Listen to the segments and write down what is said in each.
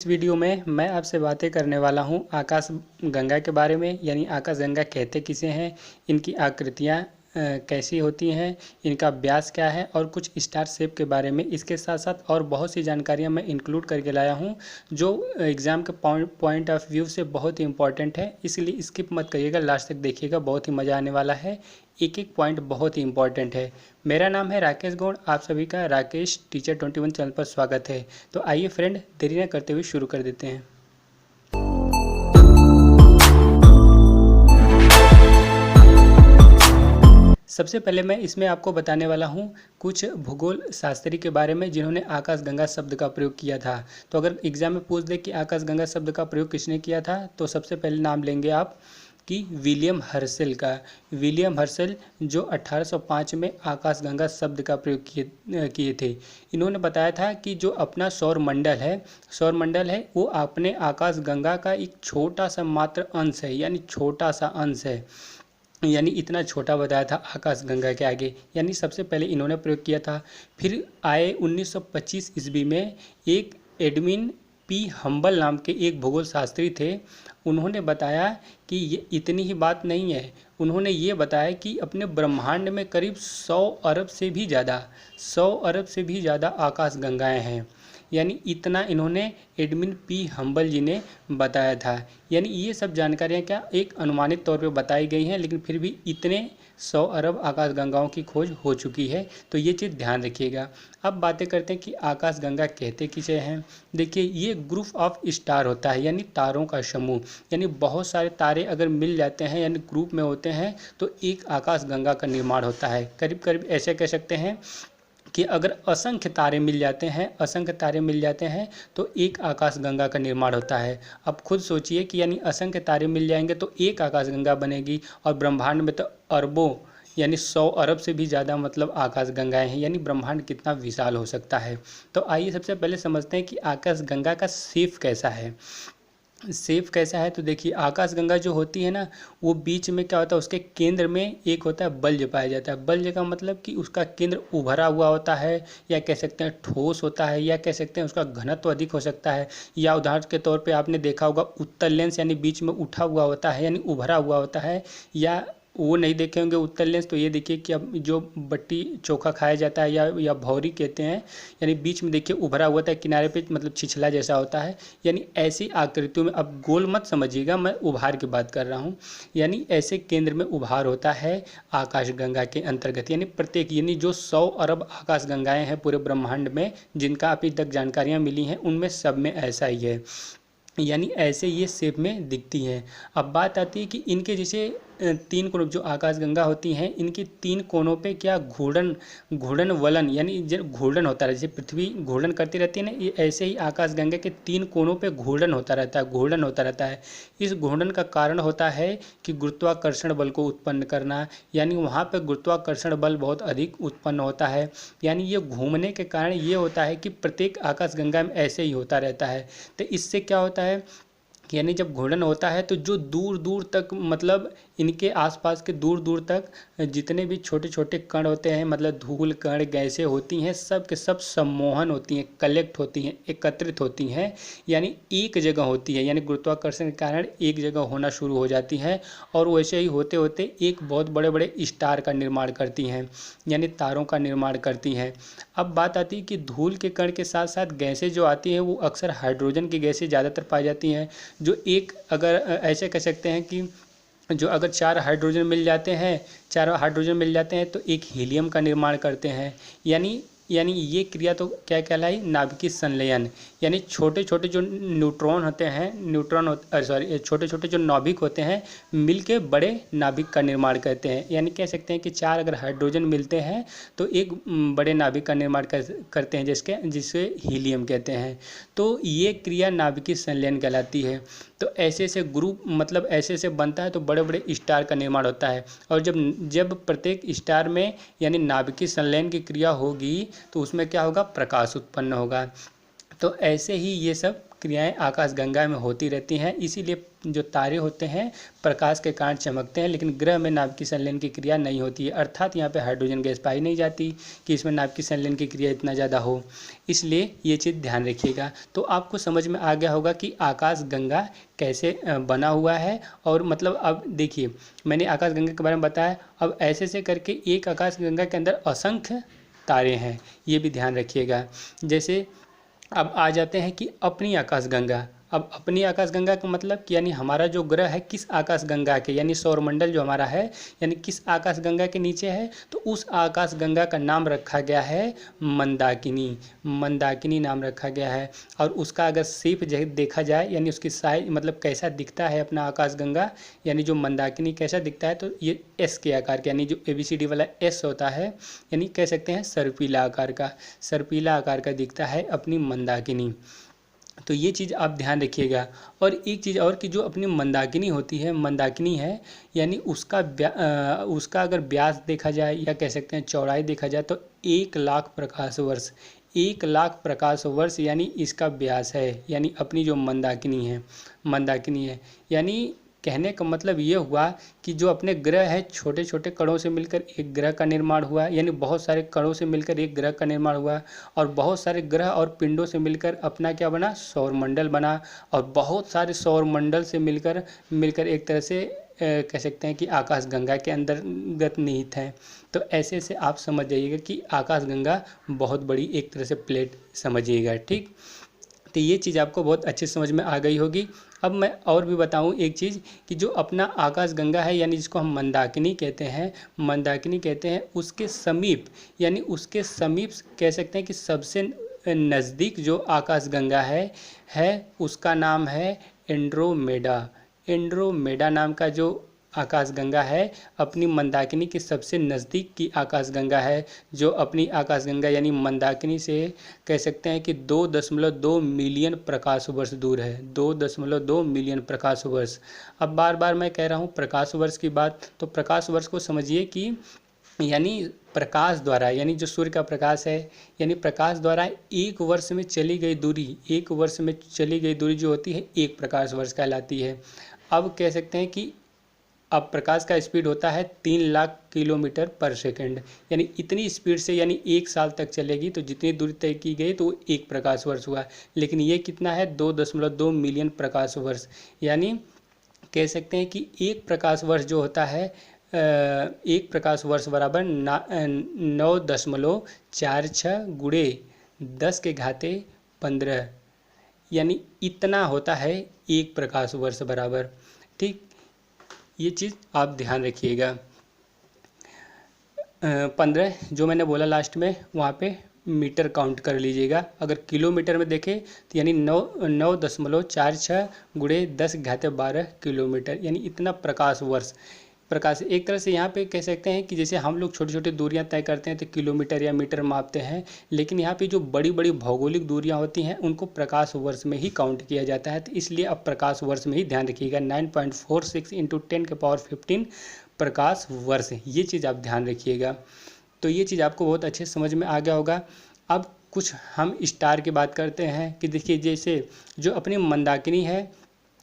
इस वीडियो में मैं आपसे बातें करने वाला हूं आकाश गंगा के बारे में। यानी आकाश गंगा कहते किसे हैं, इनकी आकृतियां कैसी होती हैं, इनका व्यास क्या है और कुछ स्टार शेप के बारे में। इसके साथ साथ और बहुत सी जानकारियां मैं इंक्लूड करके लाया हूं जो एग्ज़ाम के पॉइंट ऑफ व्यू से बहुत ही इंपॉर्टेंट है। इसलिए स्किप मत करिएगा, लास्ट तक देखिएगा, बहुत ही मज़ा आने वाला है। एक एक पॉइंट बहुत ही इंपॉर्टेंट है। मेरा नाम है राकेश गौड़, आप सभी का राकेश टीचर 21 चैनल पर स्वागत है। तो आइए फ्रेंड, देरी न करते हुए शुरू कर देते हैं। सबसे पहले मैं इसमें आपको बताने वाला हूँ कुछ भूगोल शास्त्री के बारे में जिन्होंने आकाश गंगा शब्द का प्रयोग किया था। तो अगर एग्जाम में पूछ दे कि आकाश गंगा शब्द का प्रयोग किसने किया था, तो सबसे पहले नाम लेंगे आप कि विलियम हर्शेल का। विलियम हर्शेल जो 1805 में आकाश गंगा शब्द का प्रयोग किए थे। इन्होंने बताया था कि जो अपना सौर मंडल है वो अपने आकाश गंगा का एक छोटा सा मात्र अंश है, यानी छोटा सा अंश है। यानी इतना छोटा बताया था आकाश गंगा के आगे, यानी सबसे पहले इन्होंने प्रयोग किया था। फिर आए 1925 ईस्वी में एक एडमिन पी हम्बल नाम के एक भूगोल शास्त्री थे। उन्होंने बताया कि ये इतनी ही बात नहीं है, उन्होंने ये बताया कि अपने ब्रह्मांड में करीब 100 अरब से भी ज़्यादा आकाश गंगाएं हैं। यानी इतना इन्होंने एडमिन पी हम्बल जी ने बताया था। यानी ये सब जानकारियाँ क्या एक अनुमानित तौर पे बताई गई हैं, लेकिन फिर भी इतने 100 अरब आकाश गंगाओं की खोज हो चुकी है। तो ये चीज़ ध्यान रखिएगा। अब बातें करते हैं कि आकाश गंगा कहते किसे हैं। देखिए, ये ग्रुप ऑफ स्टार होता है, यानी तारों का समूह। यानी बहुत सारे तारे अगर मिल जाते हैं, यानी ग्रुप में होते हैं, तो एक आकाश गंगा का निर्माण होता है। करीब करीब ऐसे कह सकते हैं कि अगर असंख्य तारे मिल जाते हैं तो एक आकाश गंगा का निर्माण होता है। अब खुद सोचिए कि यानी असंख्य तारे मिल जाएंगे तो एक आकाश गंगा बनेगी, और ब्रह्मांड में तो अरबों यानी 100 अरब से भी ज़्यादा मतलब आकाश गंगाएं हैं। यानी ब्रह्मांड कितना विशाल हो सकता है। तो आइए सबसे पहले समझते हैं कि आकाश गंगा का शेप कैसा है। तो देखिए, आकाश गंगा जो होती है ना, वो बीच में क्या होता है, उसके केंद्र में एक होता है बल्ज पाया जाता है। बल्ज का मतलब कि उसका केंद्र उभरा हुआ होता है, या कह सकते हैं ठोस होता है, या कह सकते हैं उसका घनत्व अधिक हो सकता है। या उदाहरण के तौर पे आपने देखा होगा उत्तल लेंस, यानी बीच में उठा हुआ होता है, यानी उभरा हुआ होता है। या वो नहीं देखे होंगे उत्तल लेंस, तो ये देखिए कि अब जो बट्टी चोखा खाया जाता है या भौरी कहते हैं, यानी बीच में देखिए उभरा हुआ था, किनारे पे मतलब छिछला जैसा होता है। यानी ऐसी आकृतियों में, अब गोल मत समझिएगा, मैं उभार की बात कर रहा हूँ। यानी ऐसे केंद्र में उभार होता है आकाश गंगा के अंतर्गत। यानी प्रत्येक, यानी जो 100 अरब आकाश गंगाएं हैं पूरे ब्रह्मांड में, जिनका अभी तक जानकारियाँ मिली हैं, उनमें सब में ऐसा ही है। यानी ऐसे ये शेप में दिखती हैं। अब बात आती है कि इनके जैसे तीन कोण, जो आकाश गंगा होती हैं, इनके तीन कोनों पे क्या घूर्णन वलन, यानी जो घूर्णन होता है, जैसे पृथ्वी घूर्णन करती रहती है ना, ये ऐसे ही आकाश गंगा के तीन कोनों पे घूर्णन होता रहता है। इस घूर्णन का कारण होता है कि गुरुत्वाकर्षण बल को उत्पन्न करना। यानी वहाँ पे गुरुत्वाकर्षण बल बहुत अधिक उत्पन्न होता है। यानी ये घूमने के कारण ये होता है कि प्रत्येक आकाश गंगा में ऐसे ही होता रहता है। तो इससे क्या होता है, यानी जब घूर्णन होता है तो जो दूर दूर तक, मतलब इनके आसपास के दूर दूर तक जितने भी छोटे छोटे कण होते हैं, मतलब धूल कण गैसें होती हैं, सब के सब सम्मोहन होती हैं, कलेक्ट होती हैं, एकत्रित होती हैं। यानी एक जगह होती है, यानी गुरुत्वाकर्षण के कारण एक जगह होना शुरू हो जाती हैं, और वैसे ही होते होते एक बहुत बड़े बड़े स्टार का निर्माण करती हैं, यानी तारों का निर्माण करती हैं। अब बात आती है कि धूल के कण के साथ साथ गैसें जो आती हैं, वो अक्सर हाइड्रोजन की गैसें ज़्यादातर पाई जाती हैं। जो एक, अगर ऐसे कह सकते हैं कि जो अगर चार हाइड्रोजन मिल जाते हैं तो एक हीलियम का निर्माण करते हैं। यानी ये क्रिया तो क्या कहलाई, नाभिकीय संलयन। यानी छोटे छोटे जो न्यूट्रॉन होते हैं, छोटे छोटे जो नाभिक होते हैं, मिलके बड़े नाभिक का निर्माण करते हैं। यानी कह सकते हैं कि चार अगर हाइड्रोजन मिलते हैं तो एक बड़े नाभिक का निर्माण करते हैं, जिसे हीलियम कहते हैं। तो ये क्रिया नाभिकीय संलयन कहलाती है। तो ऐसे ऐसे ग्रुप, मतलब ऐसे ऐसे बनता है तो बड़े बड़े स्टार का निर्माण होता है। और जब प्रत्येक स्टार में यानी नाभिकीय संलयन की क्रिया होगी तो उसमें क्या होगा, प्रकाश उत्पन्न होगा। तो ऐसे ही ये सब क्रियाएं आकाशगंगा में होती रहती हैं। इसीलिए जो तारे होते हैं प्रकाश के कारण चमकते हैं, लेकिन ग्रह में नाभिकीय संलयन की क्रिया नहीं होती है। अर्थात यहाँ पे हाइड्रोजन गैस पाई नहीं जाती कि इसमें नाभिकीय संलयन की क्रिया इतना ज़्यादा हो, इसलिए ये चीज़ ध्यान रखिएगा। तो आपको समझ में आ गया होगा कि आकाशगंगा कैसे बना हुआ है। और मतलब अब देखिए, मैंने आकाशगंगा के बारे में बताया, अब ऐसे से करके एक आकाशगंगा के अंदर असंख्य तारे हैं, ये भी ध्यान रखिएगा। जैसे अब आ जाते हैं कि अपनी आकाशगंगा। अब अपनी आकाशगंगा का मतलब कि यानी हमारा जो ग्रह है किस आकाशगंगा के, यानी सौरमंडल जो हमारा है, यानी किस आकाशगंगा के नीचे है, तो उस आकाशगंगा का नाम रखा गया है मंदाकिनी। मंदाकिनी नाम रखा गया है। और उसका अगर शेप देखा जाए, यानी उसकी साइज मतलब कैसा दिखता है अपना आकाशगंगा, यानी जो मंदाकिनी कैसा दिखता है, तो ये एस के आकार का, यानी जो ABCD वाला एस होता है, यानी कह सकते हैं सर्पीला आकार का, सर्पीला आकार का दिखता है अपनी मंदाकिनी। तो ये चीज़ आप ध्यान रखिएगा। और एक चीज़ और कि जो अपनी मंदाकिनी होती है, मंदाकिनी है, यानी उसका अगर व्यास देखा जाए या कह सकते हैं चौड़ाई देखा जाए, तो 1,00,000 प्रकाश वर्ष, 1,00,000 प्रकाश वर्ष यानी इसका व्यास है। यानी अपनी जो मंदाकिनी है, यानी कहने का मतलब ये हुआ कि जो अपने ग्रह है छोटे छोटे कणों से मिलकर एक ग्रह का निर्माण हुआ, यानी बहुत सारे कणों से मिलकर एक ग्रह का निर्माण हुआ, और बहुत सारे ग्रह और पिंडों से मिलकर अपना क्या बना, सौरमंडल बना, और बहुत सारे सौरमंडल से मिलकर एक तरह से कह सकते हैं कि आकाशगंगा के अंतर्गत निहित है। तो ऐसे से आप समझ जाइएगा कि आकाशगंगा बहुत बड़ी एक तरह से प्लेट समझिएगा, ठीक। तो ये चीज़ आपको बहुत अच्छे समझ में आ गई होगी। अब मैं और भी बताऊं एक चीज़ कि जो अपना आकाशगंगा है, यानी जिसको हम मंदाकिनी कहते हैं, उसके समीप, यानी उसके समीप कह सकते हैं कि सबसे नज़दीक जो आकाशगंगा है उसका नाम है एंड्रोमेडा। एंड्रोमेडा नाम का जो आकाशगंगा है अपनी मंदाकिनी के सबसे नज़दीक की आकाशगंगा है, जो अपनी आकाशगंगा यानी मंदाकिनी से कह सकते हैं कि 2.2 मिलियन प्रकाश वर्ष दूर है, 2.2 मिलियन प्रकाश वर्ष। अब बार बार मैं कह रहा हूँ प्रकाश वर्ष की बात, तो प्रकाश वर्ष को समझिए कि यानी प्रकाश द्वारा, यानी जो सूर्य का प्रकाश है, यानी प्रकाश द्वारा एक वर्ष में चली गई दूरी जो होती है 1 प्रकाश वर्ष कहलाती है। अब कह सकते हैं कि अब प्रकाश का स्पीड होता है 3,00,000 किलोमीटर पर सेकंड, यानी इतनी स्पीड से यानी 1 साल तक चलेगी, तो जितनी दूरी तय की गई तो 1 प्रकाश वर्ष हुआ। लेकिन ये कितना है, 2.2 मिलियन प्रकाश वर्ष। यानी कह सकते हैं कि 1 प्रकाश वर्ष जो होता है, 1 प्रकाश वर्ष बराबर 9.46 गुणे 10⁻15, यानी इतना होता है 1 प्रकाश वर्ष बराबर, ठीक। ये चीज़ आप ध्यान रखिएगा। 15 जो मैंने बोला लास्ट में, वहाँ पे मीटर काउंट कर लीजिएगा। अगर किलोमीटर में देखें तो यानी 9.46 गुणे 10⁻12 किलोमीटर, यानी इतना प्रकाश एक तरह से यहाँ पे कह सकते हैं कि जैसे हम लोग छोटी छोटी दूरियां तय करते हैं तो किलोमीटर या मीटर मापते हैं, लेकिन यहाँ पे जो बड़ी बड़ी भौगोलिक दूरियां होती हैं उनको प्रकाश वर्ष में ही काउंट किया जाता है। तो इसलिए अब प्रकाश वर्ष में ही ध्यान रखिएगा, 9.46 × 10⁻15 प्रकाश वर्ष, ये चीज़ आप ध्यान रखिएगा। तो ये चीज़ आपको बहुत अच्छे समझ में आ गया होगा। अब कुछ हम स्टार की बात करते हैं कि देखिए, जैसे जो अपनी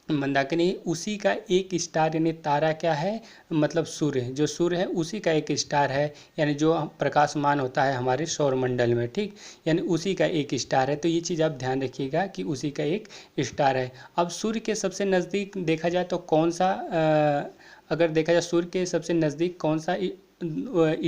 मंदाकिनी उसी का एक स्टार यानी तारा क्या है, मतलब सूर्य, जो सूर्य है उसी का एक स्टार है, यानी जो प्रकाशमान होता है हमारे सौरमंडल में, ठीक, यानी उसी का एक स्टार है। तो ये चीज़ आप ध्यान रखिएगा कि उसी का एक स्टार है। अब सूर्य के सबसे नज़दीक देखा जाए तो कौन सा, अगर देखा जाए सूर्य के सबसे नज़दीक कौन सा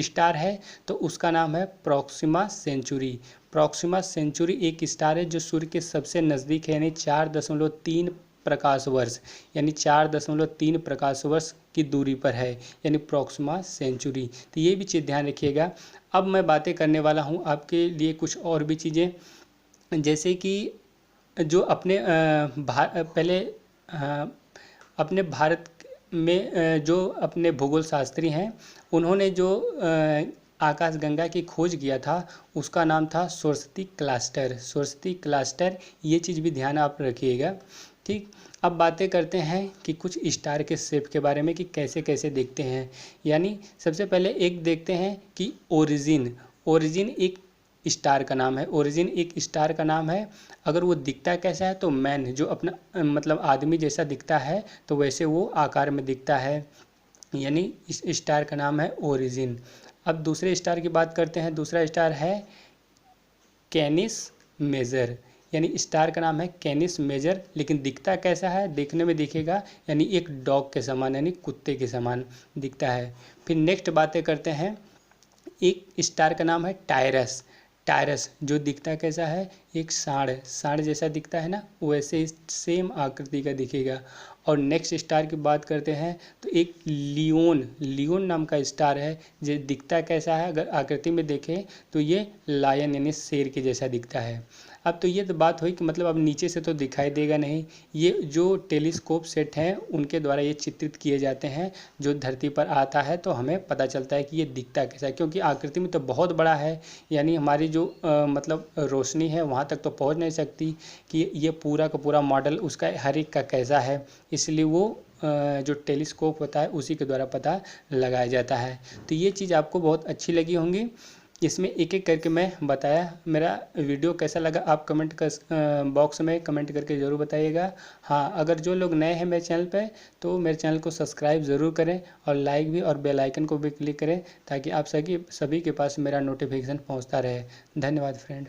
स्टार है, तो उसका नाम है प्रॉक्सिमा सेंचुरी। प्रॉक्सिमा सेंचुरी एक स्टार है जो सूर्य के सबसे नज़दीक है, यानी 4.3 प्रकाश वर्ष, यानी 4.3 प्रकाश वर्ष की दूरी पर है, यानी प्रॉक्सिमा सेंचुरी। तो ये भी चीज़ ध्यान रखिएगा। अब मैं बातें करने वाला हूँ आपके लिए कुछ और भी चीज़ें, जैसे कि जो अपने अपने भारत में जो अपने भूगोल शास्त्री हैं, उन्होंने जो आकाशगंगा की खोज किया था उसका नाम था सोरस्ती क्लास्टर। ये चीज़ भी ध्यान आप रखिएगा, ठीक। अब बातें करते हैं कि कुछ स्टार के शेप के बारे में कि कैसे कैसे देखते हैं। यानी सबसे पहले एक देखते हैं कि ओरिजिन एक स्टार का नाम है। ओरिजिन एक स्टार का नाम है। अगर वो दिखता कैसा है तो मैन, जो अपना मतलब आदमी जैसा दिखता है, तो वैसे वो आकार में दिखता है, यानी इस स्टार का नाम है ओरिजिन। अब दूसरे स्टार की बात करते हैं। दूसरा स्टार है कैनिस मेजर, यानी स्टार का नाम है कैनिस मेजर, लेकिन दिखता कैसा है, देखने में दिखेगा यानी एक डॉग के समान, यानी कुत्ते के समान दिखता है। फिर नेक्स्ट बातें करते हैं। एक स्टार का नाम है टायरस। टायरस जो दिखता कैसा है, एक सांड जैसा दिखता है ना, वैसे ही सेम आकृति का दिखेगा। और नेक्स्ट स्टार की बात करते हैं तो एक लियोन, लियोन नाम का स्टार है। जो दिखता कैसा है, अगर आकृति में देखें तो ये लायन यानी शेर के जैसा दिखता है। अब तो ये तो बात हुई कि मतलब अब नीचे से तो दिखाई देगा नहीं, ये जो टेलीस्कोप सेट हैं उनके द्वारा ये चित्रित किए जाते हैं। जो धरती पर आता है तो हमें पता चलता है कि ये दिखता कैसा है, क्योंकि आकृति में तो बहुत बड़ा है, यानी हमारी जो मतलब रोशनी है वहाँ तक तो पहुँच नहीं सकती कि ये पूरा का पूरा मॉडल उसका हर एक का कैसा है। इसलिए वो जो टेलीस्कोप होता है उसी के द्वारा पता लगाया जाता है। तो ये चीज़ आपको बहुत अच्छी लगी होंगी। इसमें एक एक करके मैं बताया। मेरा वीडियो कैसा लगा आप कमेंट कर बॉक्स में कमेंट करके ज़रूर बताइएगा। हाँ, अगर जो लोग नए हैं मेरे चैनल पे तो मेरे चैनल को सब्सक्राइब ज़रूर करें और लाइक भी और बेल आइकन को भी क्लिक करें, ताकि आप सभी के पास मेरा नोटिफिकेशन पहुंचता रहे। धन्यवाद फ्रेंड।